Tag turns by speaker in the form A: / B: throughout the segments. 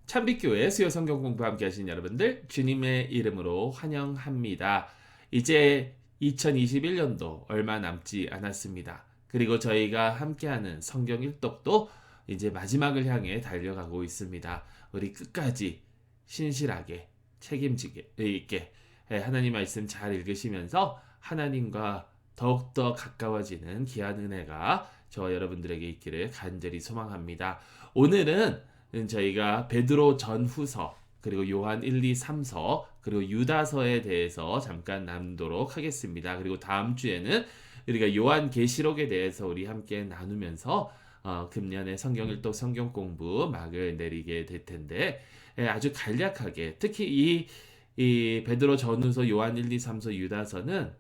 A: 참빛교회 수요 성경 공부 함께 하신 여러분들 주님의 이름으로 환영합니다. 이제 2021년도 얼마 남지 않았습니다. 그리고 저희가 함께하는 성경 일독도 이제 마지막을 향해 달려가고 있습니다. 우리 끝까지 신실하게 책임지게 있게 하나님 말씀 잘 읽으시면서 하나님과 더욱더 가까워지는 귀한 은혜가 저와 여러분들에게 있기를 간절히 소망합니다. 오늘은 저희가 베드로 전후서 그리고 요한 1, 2, 3서 그리고 유다서에 대해서 잠깐 나누도록 하겠습니다. 그리고 다음 주에는 우리가 요한 계시록에 대해서 우리 함께 나누면서 금년의 성경 일독 성경 공부 막을 내리게 될 텐데 아주 간략하게 특히 이 베드로 전후서 요한 1, 2, 3서 유다서는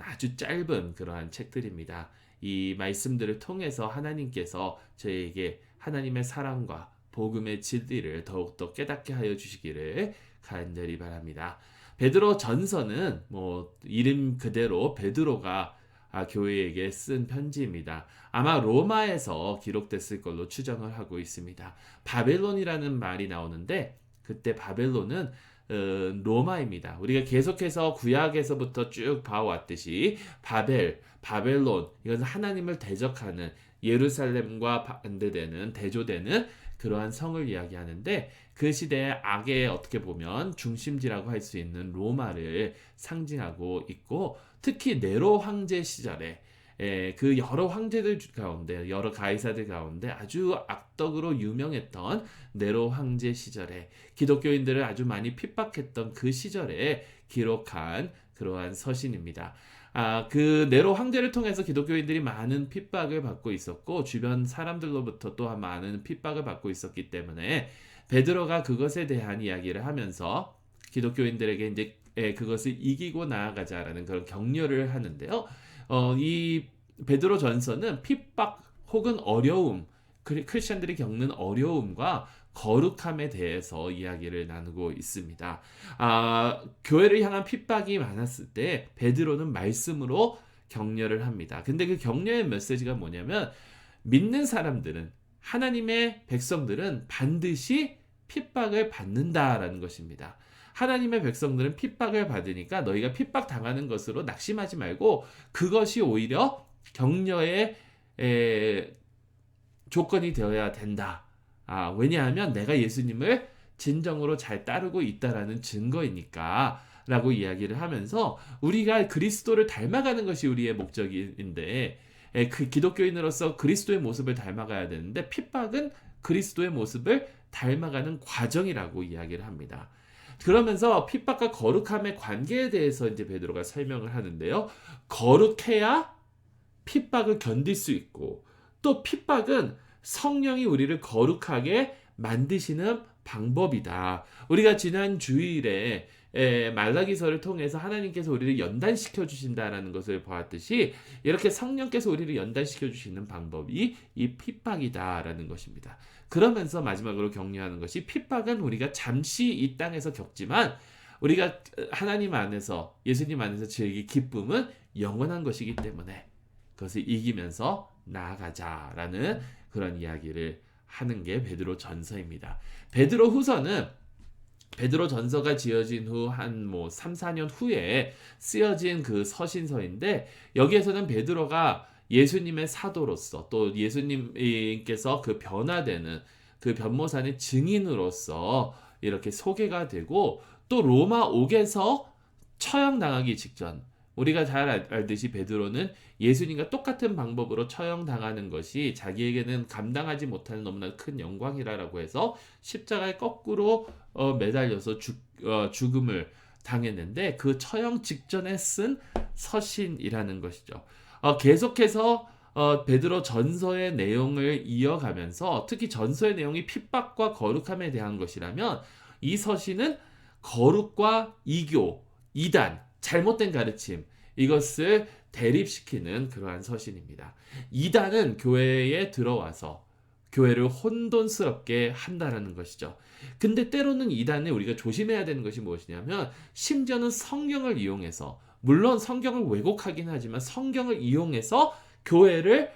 A: 아주 짧은 그러한 책들입니다. 이 말씀들을 통해서 하나님께서 저희에게 하나님의 사랑과 복음의 진리를 더욱더 깨닫게 하여 주시기를 간절히 바랍니다. 베드로 전서는 이름 그대로 베드로가 교회에게 쓴 편지입니다. 아마 로마에서 기록됐을 걸로 추정을 하고 있습니다. 바벨론이라는 말이 나오는데 그때 바벨론은 로마입니다. 우리가 계속해서 구약에서부터 쭉 봐왔듯이 바벨론 이것은 하나님을 대적하는 예루살렘과 반대되는 대조되는 그러한 성을 이야기하는데 그 시대의 악의 어떻게 보면 중심지라고 할 수 있는 로마를 상징하고 있고 특히 네로 황제 시절에 그 여러 황제들 가운데 여러 가이사들 가운데 아주 악덕으로 유명했던 네로 황제 시절에 기독교인들을 아주 많이 핍박했던 그 시절에 기록한 그러한 서신입니다. 그 네로 황제를 통해서 기독교인들이 많은 핍박을 받고 있었고 주변 사람들로부터 또한 많은 핍박을 받고 있었기 때문에 베드로가 그것에 대한 이야기를 하면서 기독교인들에게 이제 그것을 이기고 나아가자라는 그런 격려를 하는데요. 이 베드로 전서는 핍박 혹은 어려움, 크리스천들이 겪는 어려움과 거룩함에 대해서 이야기를 나누고 있습니다. 교회를 향한 핍박이 많았을 때 베드로는 말씀으로 격려를 합니다. 근데 그 격려의 메시지가 뭐냐면 믿는 사람들은 하나님의 백성들은 반드시 핍박을 받는다라는 것입니다. 하나님의 백성들은 핍박을 받으니까 너희가 핍박 당하는 것으로 낙심하지 말고 그것이 오히려 격려의 조건이 되어야 된다. 왜냐하면 내가 예수님을 진정으로 잘 따르고 있다라는 증거이니까 라고 이야기를 하면서 우리가 그리스도를 닮아가는 것이 우리의 목적인데 그 기독교인으로서 그리스도의 모습을 닮아가야 되는데 핍박은 그리스도의 모습을 닮아가는 과정이라고 이야기를 합니다. 그러면서 핍박과 거룩함의 관계에 대해서 이제 베드로가 설명을 하는데요. 거룩해야 핍박을 견딜 수 있고 또 핍박은 성령이 우리를 거룩하게 만드시는 방법이다. 우리가 지난 주일에 말라기서를 통해서 하나님께서 우리를 연단시켜 주신다라는 것을 보았듯이 이렇게 성령께서 우리를 연단시켜 주시는 방법이 이 핍박이다라는 것입니다. 그러면서 마지막으로 격려하는 것이 핍박은 우리가 잠시 이 땅에서 겪지만 우리가 하나님 안에서 예수님 안에서 즐길 기쁨은 영원한 것이기 때문에 그것을 이기면서 나아가자라는 그런 이야기를 하는 게 베드로 전서입니다. 베드로 후서는 베드로 전서가 지어진 후 한 3, 4년 후에 쓰여진 그 서신서인데 여기에서는 베드로가 예수님의 사도로서 또 예수님께서 그 변화되는 그 변모산의 증인으로서 이렇게 소개가 되고 또 로마 옥에서 처형당하기 직전 우리가 잘 알듯이 베드로는 예수님과 똑같은 방법으로 처형당하는 것이 자기에게는 감당하지 못하는 너무나 큰 영광이라고 해서 십자가에 거꾸로 매달려서 죽음을 당했는데 그 처형 직전에 쓴 서신이라는 것이죠. 계속해서 베드로 전서의 내용을 이어가면서 특히 전서의 내용이 핍박과 거룩함에 대한 것이라면 이 서신은 거룩과 이교, 이단, 잘못된 가르침 이것을 대립시키는 그러한 서신입니다. 이단은 교회에 들어와서 교회를 혼돈스럽게 한다라는 것이죠. 근데 때로는 이단에 우리가 조심해야 되는 것이 무엇이냐면 심지어는 성경을 이용해서 물론 성경을 왜곡하긴 하지만 성경을 이용해서 교회를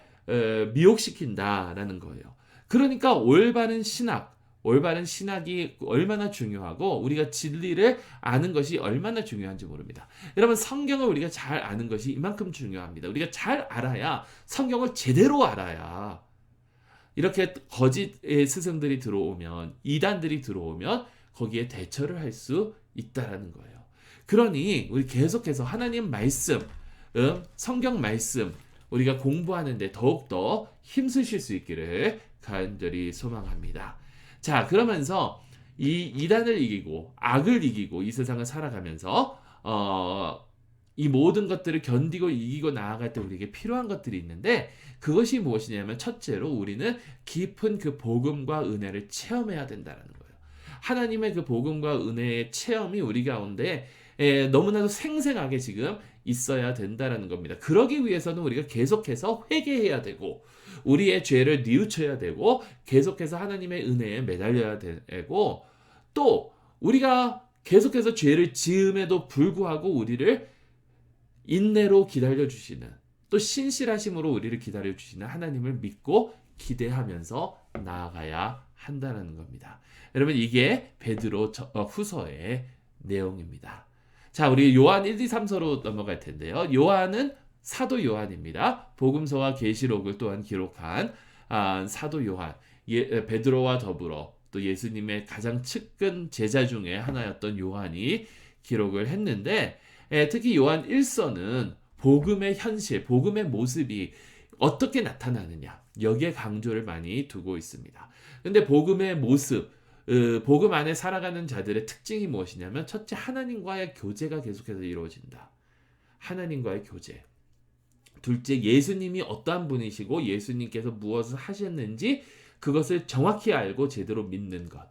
A: 미혹시킨다라는 거예요. 그러니까 올바른 신학, 올바른 신학이 얼마나 중요하고 우리가 진리를 아는 것이 얼마나 중요한지 모릅니다. 여러분, 성경을 우리가 잘 아는 것이 이만큼 중요합니다. 우리가 잘 알아야, 성경을 제대로 알아야, 이렇게 거짓의 스승들이 들어오면, 이단들이 들어오면 거기에 대처를 할 수 있다라는 거예요. 그러니 우리 계속해서 하나님 말씀, 성경 말씀 우리가 공부하는데 더욱더 힘쓰실 수 있기를 간절히 소망합니다. 자, 그러면서 이 이단을 이기고 악을 이기고 이 세상을 살아가면서 이 모든 것들을 견디고 이기고 나아갈 때 우리에게 필요한 것들이 있는데, 그것이 무엇이냐면 첫째로 우리는 깊은 그 복음과 은혜를 체험해야 된다는 거예요. 하나님의 그 복음과 은혜의 체험이 우리 가운데 너무나도 생생하게 지금 있어야 된다는 겁니다. 그러기 위해서는 우리가 계속해서 회개해야 되고, 우리의 죄를 뉘우쳐야 되고, 계속해서 하나님의 은혜에 매달려야 되고, 또 우리가 계속해서 죄를 지음에도 불구하고 우리를 인내로 기다려주시는, 또 신실하심으로 우리를 기다려주시는 하나님을 믿고 기대하면서 나아가야 한다는 겁니다. 여러분, 이게 베드로 후서의 내용입니다. 자, 우리 요한 1, 2, 3서로 넘어갈 텐데요. 요한은 사도 요한입니다. 복음서와 계시록을 또한 기록한 사도 요한, 베드로와 더불어 또 예수님의 가장 측근 제자 중에 하나였던 요한이 기록을 했는데, 특히 요한 1서는 복음의 현실, 복음의 모습이 어떻게 나타나느냐, 여기에 강조를 많이 두고 있습니다. 근데 복음의 모습, 복음 안에 살아가는 자들의 특징이 무엇이냐면, 첫째, 하나님과의 교제가 계속해서 이루어진다. 하나님과의 교제. 둘째, 예수님이 어떠한 분이시고 예수님께서 무엇을 하셨는지 그것을 정확히 알고 제대로 믿는 것.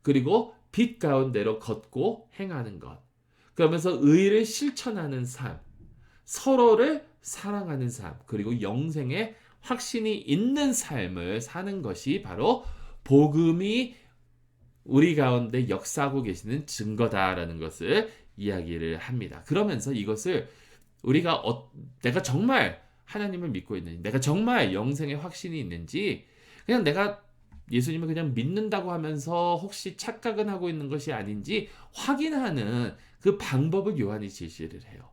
A: 그리고 빛 가운데로 걷고 행하는 것. 그러면서 의를 실천하는 삶, 서로를 사랑하는 삶, 그리고 영생에 확신이 있는 삶을 사는 것이 바로 복음이 우리 가운데 역사하고 계시는 증거다라는 것을 이야기를 합니다. 그러면서 이것을 우리가 내가 정말 하나님을 믿고 있는지, 내가 정말 영생에 확신이 있는지, 그냥 내가 예수님을 그냥 믿는다고 하면서 혹시 착각은 하고 있는 것이 아닌지 확인하는 그 방법을 요한이 제시를 해요.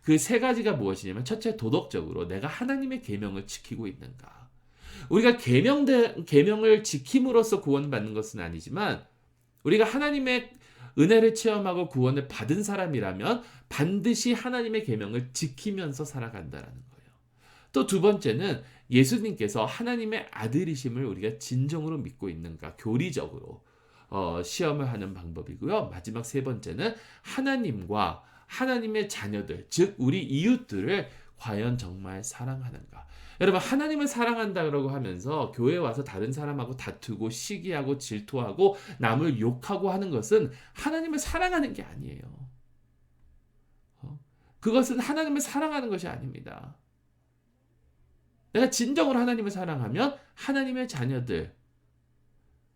A: 그 세 가지가 무엇이냐면, 첫째, 도덕적으로 내가 하나님의 계명을 지키고 있는가. 우리가 계명을 지킴으로써 구원받는 것은 아니지만, 우리가 하나님의 은혜를 체험하고 구원을 받은 사람이라면 반드시 하나님의 계명을 지키면서 살아간다는 거예요. 또 두 번째는 예수님께서 하나님의 아들이심을 우리가 진정으로 믿고 있는가, 교리적으로 시험을 하는 방법이고요. 마지막 세 번째는 하나님과 하나님의 자녀들, 즉 우리 이웃들을 과연 정말 사랑하는가. 여러분, 하나님을 사랑한다고 하면서 교회에 와서 다른 사람하고 다투고 시기하고 질투하고 남을 욕하고 하는 것은 하나님을 사랑하는 게 아니에요. 그것은 하나님을 사랑하는 것이 아닙니다. 내가 진정으로 하나님을 사랑하면 하나님의 자녀들,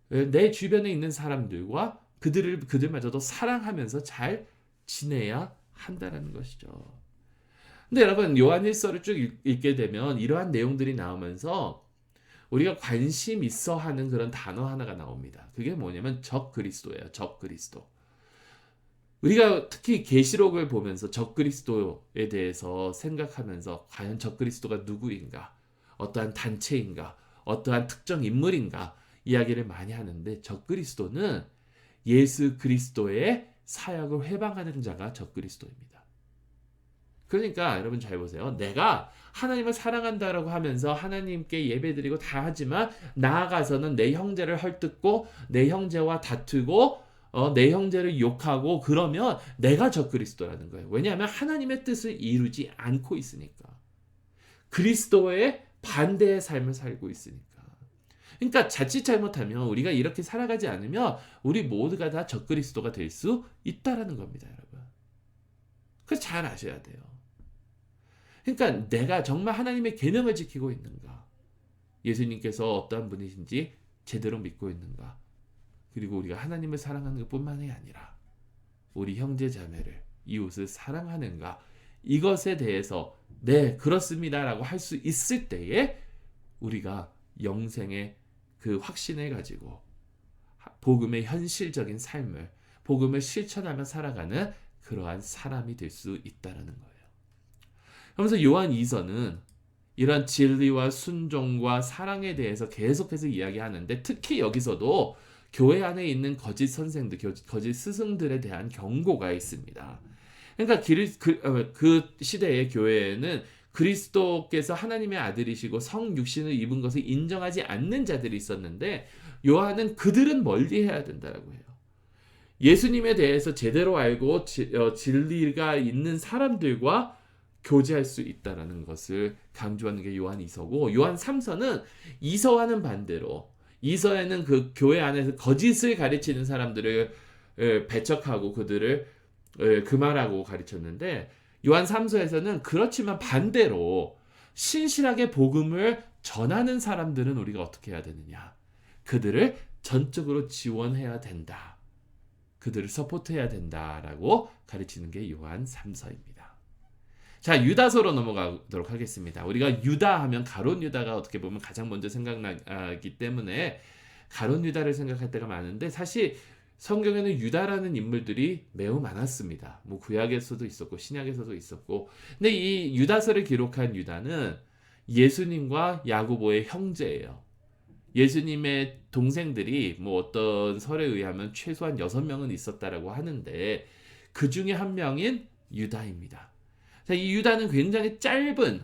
A: 내 주변에 있는 사람들과 그들마저도 사랑하면서 잘 지내야 한다는 것이죠. 근데 여러분, 요한 1서를 쭉 읽게 되면 이러한 내용들이 나오면서 우리가 관심 있어 하는 그런 단어 하나가 나옵니다. 그게 뭐냐면 적그리스도예요. 적그리스도. 우리가 특히 계시록을 보면서 적그리스도에 대해서 생각하면서 과연 적그리스도가 누구인가, 어떠한 단체인가, 어떠한 특정 인물인가 이야기를 많이 하는데, 적그리스도는 예수 그리스도의 사역을 회방하는 자가 적그리스도입니다. 그러니까 여러분 잘 보세요. 내가 하나님을 사랑한다라고 하면서 하나님께 예배드리고 다 하지만 나아가서는 내 형제를 헐뜯고 내 형제와 다투고 내 형제를 욕하고, 그러면 내가 적그리스도라는 거예요. 왜냐하면 하나님의 뜻을 이루지 않고 있으니까. 그리스도의 반대의 삶을 살고 있으니까. 그러니까 자칫 잘못하면, 우리가 이렇게 살아가지 않으면 우리 모두가 다 적그리스도가 될 수 있다라는 겁니다, 여러분. 그래서 잘 아셔야 돼요. 그러니까 내가 정말 하나님의 계명을 지키고 있는가, 예수님께서 어떠한 분이신지 제대로 믿고 있는가, 그리고 우리가 하나님을 사랑하는 것뿐만이 아니라 우리 형제 자매를, 이웃을 사랑하는가, 이것에 대해서 네, 그렇습니다라고 할 수 있을 때에 우리가 영생의 그 확신을 가지고 복음의 현실적인 삶을 복음을 실천하며 살아가는 그러한 사람이 될 수 있다라는 거예요. 그러면서 요한 2서는 이런 진리와 순종과 사랑에 대해서 계속해서 이야기하는데 특히 여기서도 교회 안에 있는 거짓 선생들, 거짓 스승들에 대한 경고가 있습니다. 그러니까 그 시대의 교회에는 그리스도께서 하나님의 아들이시고 성육신을 입은 것을 인정하지 않는 자들이 있었는데 요한은 그들은 멀리해야 된다라고 해요. 예수님에 대해서 제대로 알고 진리가 있는 사람들과 교제할 수 있다라는 것을 강조하는 게 요한 2서고, 요한 3서는 2서와는 반대로 2서에는 그 교회 안에서 거짓을 가르치는 사람들을 배척하고 그들을 금하라고 가르쳤는데, 요한 3서에서는 그렇지만 반대로 신실하게 복음을 전하는 사람들은 우리가 어떻게 해야 되느냐, 그들을 전적으로 지원해야 된다, 그들을 서포트해야 된다라고 가르치는 게 요한 3서입니다. 자, 유다서로 넘어가도록 하겠습니다. 우리가 유다 하면 가룟 유다가 어떻게 보면 가장 먼저 생각나기 때문에 가룟 유다를 생각할 때가 많은데, 사실 성경에는 유다라는 인물들이 매우 많았습니다. 뭐 구약에서도 있었고 신약에서도 있었고. 근데 이 유다서를 기록한 유다는 예수님과 야고보의 형제예요. 예수님의 동생들이 뭐 어떤 설에 의하면 최소한 6명은 있었다라고 하는데 그 중에 한 명인 유다입니다. 자, 이 유다는 굉장히 짧은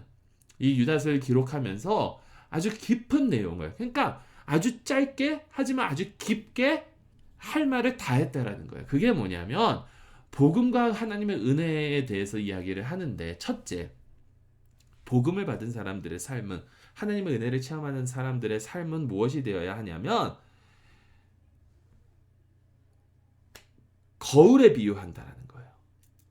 A: 이 유다서를 기록하면서 아주 깊은 내용을, 그러니까 아주 짧게 하지만 아주 깊게 할 말을 다 했다라는 거예요. 그게 뭐냐면 복음과 하나님의 은혜에 대해서 이야기를 하는데, 첫째, 복음을 받은 사람들의 삶은, 하나님의 은혜를 체험하는 사람들의 삶은 무엇이 되어야 하냐면 거울에 비유한다라는 거예요.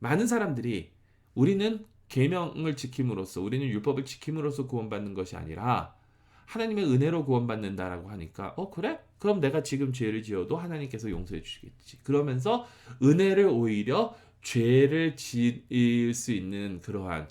A: 많은 사람들이 우리는 계명을 지킴으로써, 우리는 율법을 지킴으로써 구원받는 것이 아니라 하나님의 은혜로 구원받는다라고 하니까 그래? 그럼 내가 지금 죄를 지어도 하나님께서 용서해 주시겠지. 그러면서 은혜를 오히려 죄를 지을 수 있는 그러한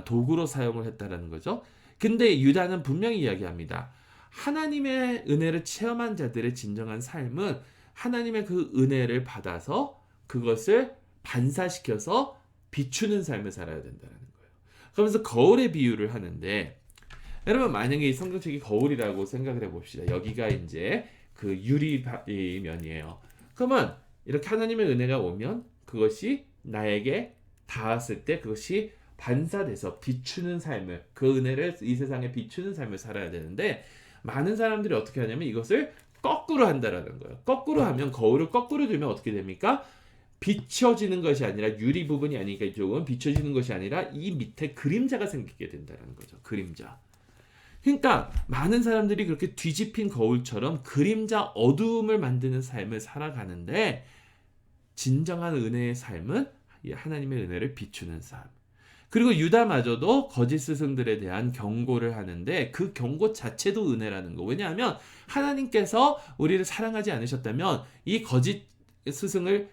A: 도구로 사용을 했다라는 거죠. 근데 유다는 분명히 이야기합니다. 하나님의 은혜를 체험한 자들의 진정한 삶은 하나님의 그 은혜를 받아서 그것을 반사시켜서 비추는 삶을 살아야 된다는 거예요. 그러면서 거울의 비유를 하는데, 여러분 만약에 이 성경책이 거울이라고 생각을 해봅시다. 여기가 이제 그 유리면이에요. 그러면 이렇게 하나님의 은혜가 오면 그것이 나에게 닿았을 때 그것이 반사돼서 비추는 삶을, 그 은혜를 이 세상에 비추는 삶을 살아야 되는데, 많은 사람들이 어떻게 하냐면 이것을 거꾸로 한다라는 거예요. 거꾸로 하면, 거울을 거꾸로 들면 어떻게 됩니까? 비춰지는 것이 아니라, 유리 부분이 아니니까 이쪽은 비춰지는 것이 아니라 이 밑에 그림자가 생기게 된다는 거죠. 그림자. 그러니까 많은 사람들이 그렇게 뒤집힌 거울처럼 그림자, 어두움을 만드는 삶을 살아가는데, 진정한 은혜의 삶은 하나님의 은혜를 비추는 삶. 그리고 유다마저도 거짓 스승들에 대한 경고를 하는데 그 경고 자체도 은혜라는 거. 왜냐하면 하나님께서 우리를 사랑하지 않으셨다면 이 거짓 스승을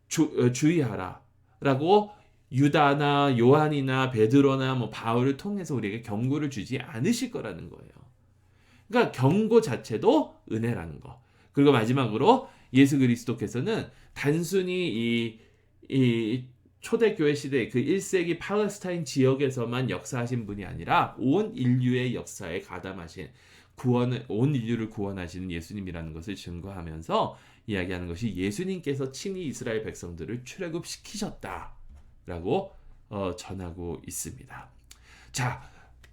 A: 주의하라 라고 유다나 요한이나 베드로나 뭐 바울을 통해서 우리에게 경고를 주지 않으실 거라는 거예요. 그러니까 경고 자체도 은혜라는 거. 그리고 마지막으로 예수 그리스도께서는 단순히 이 초대교회 시대 그 1세기 팔레스타인 지역에서만 역사하신 분이 아니라 온 인류의 역사에 가담하신, 온 인류를 구원하시는 예수님이라는 것을 증거하면서 이야기하는 것이, 예수님께서 친히 이스라엘 백성들을 출애굽시키셨다라고 전하고 있습니다. 자,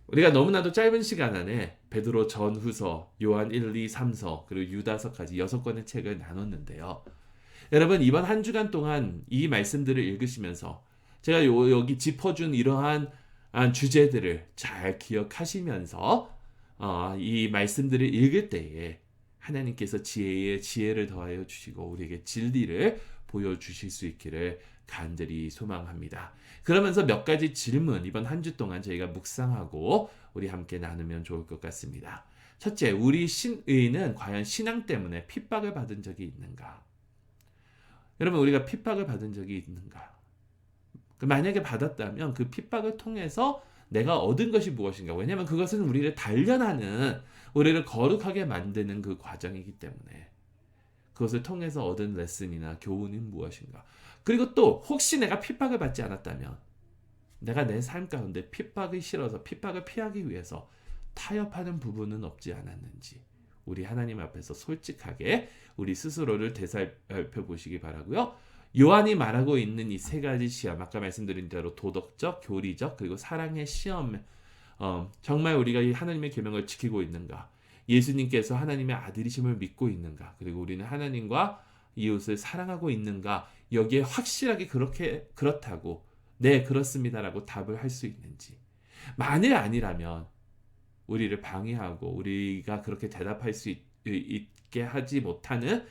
A: 우리가 너무나도 짧은 시간 안에 베드로 전후서, 요한 1, 2, 3서, 그리고 유다서까지 6권의 책을 나눴는데요. 여러분 이번 한 주간 동안 이 말씀들을 읽으시면서 제가 여기 짚어준 이러한 주제들을 잘 기억하시면서 이 말씀들을 읽을 때에 하나님께서 지혜를 더하여 주시고 우리에게 진리를 보여주실 수 있기를 간절히 소망합니다. 그러면서 몇 가지 질문, 이번 한 주 동안 저희가 묵상하고 우리 함께 나누면 좋을 것 같습니다. 첫째, 우리 신의는 과연 신앙 때문에 핍박을 받은 적이 있는가? 여러분, 우리가 핍박을 받은 적이 있는가? 만약에 받았다면 그 핍박을 통해서 내가 얻은 것이 무엇인가? 왜냐하면 그것은 우리를 단련하는, 우리를 거룩하게 만드는 그 과정이기 때문에 그것을 통해서 얻은 레슨이나 교훈은 무엇인가? 그리고 또 혹시 내가 핍박을 받지 않았다면, 내가 내 삶 가운데 핍박이 싫어서 핍박을 피하기 위해서 타협하는 부분은 없지 않았는지, 우리 하나님 앞에서 솔직하게 우리 스스로를 되살펴 보시기 바라고요. 요한이 말하고 있는 이 세 가지 시험, 아까 말씀드린 대로 도덕적, 교리적, 그리고 사랑의 시험, 정말 우리가 이 하나님의 계명을 지키고 있는가, 예수님께서 하나님의 아들이심을 믿고 있는가, 그리고 우리는 하나님과 이웃을 사랑하고 있는가, 여기에 확실하게 그렇다고 네 그렇습니다라고 답을 할 수 있는지, 만일 아니라면 우리를 방해하고 우리가 그렇게 대답할 수 있게 하지 못하는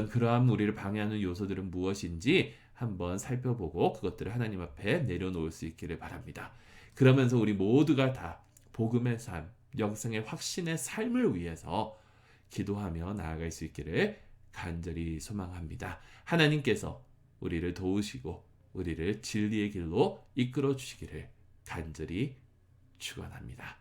A: 그러한 우리를 방해하는 요소들은 무엇인지 한번 살펴보고 그것들을 하나님 앞에 내려놓을 수 있기를 바랍니다. 그러면서 우리 모두가 다 복음의 삶, 영생의 확신의 삶을 위해서 기도하며 나아갈 수 있기를 간절히 소망합니다. 하나님께서 우리를 도우시고 우리를 진리의 길로 이끌어 주시기를 간절히 축원합니다.